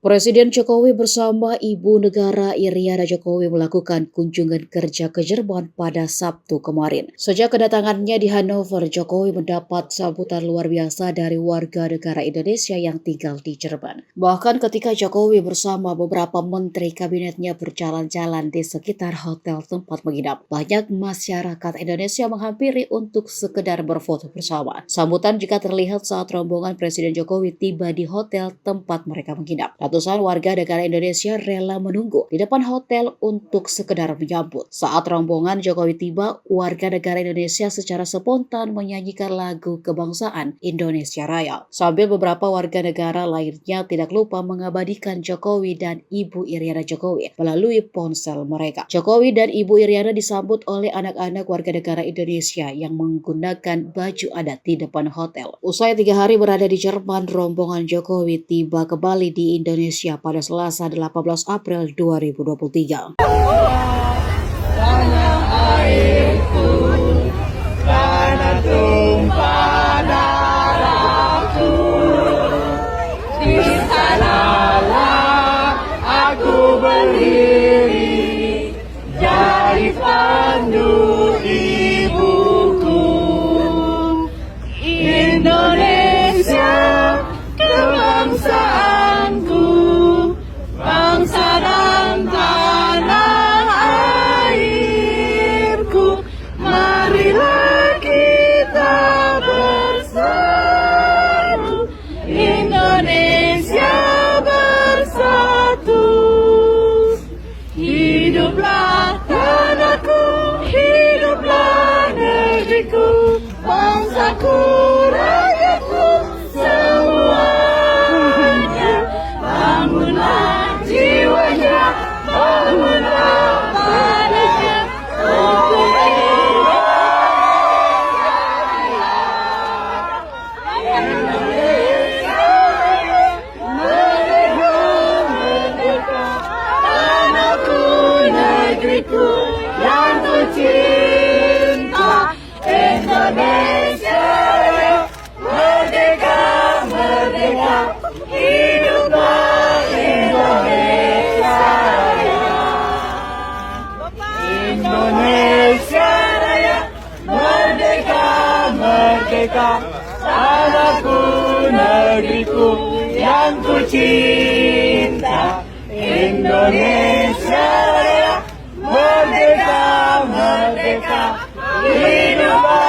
Presiden Jokowi bersama Ibu Negara Iriana Jokowi melakukan kunjungan kerja ke Jerman pada Sabtu kemarin. Sejak kedatangannya di Hannover, Jokowi mendapat sambutan luar biasa dari warga negara Indonesia yang tinggal di Jerman. Bahkan ketika Jokowi bersama beberapa menteri kabinetnya berjalan-jalan di sekitar hotel tempat menginap, banyak masyarakat Indonesia menghampiri untuk sekedar berfoto bersama. Sambutan juga terlihat saat rombongan Presiden Jokowi tiba di hotel tempat mereka menginap. Ratusan warga negara Indonesia rela menunggu di depan hotel untuk sekedar menyambut. Saat rombongan Jokowi tiba, warga negara Indonesia secara spontan menyanyikan lagu kebangsaan Indonesia Raya. Sambil beberapa warga negara lainnya tidak lupa mengabadikan Jokowi dan Ibu Iriana Jokowi melalui ponsel mereka. Jokowi dan Ibu Iriana disambut oleh anak-anak warga negara Indonesia yang menggunakan baju adat di depan hotel. Usai 3 hari berada di Jerman, rombongan Jokowi tiba kembali di Indonesia pada Selasa 18 April 2023. Tanah airku, tanah tumpah darahku, di sanalah aku berdiri, jadi pandu ibuku. Indonesia, kebangsaanku, bangsa dan tanah airku, marilah kita bersatu, Indonesia bersatu. Hiduplah tanahku, hiduplah negeriku, bangsaku, rakyatku, semuanya. Bangunlah jiwanya, bangunlah badannya, untuk Indonesia merdeka, tanahku, negeriku yang ku cinta. Indonesia merdeka, merdeka, hiduplah Indonesia Raya. Indonesia Raya, merdeka, merdeka, tanahku, negeriku yang ku cinta. Indonesia Raya, merdeka, merdeka, hiduplah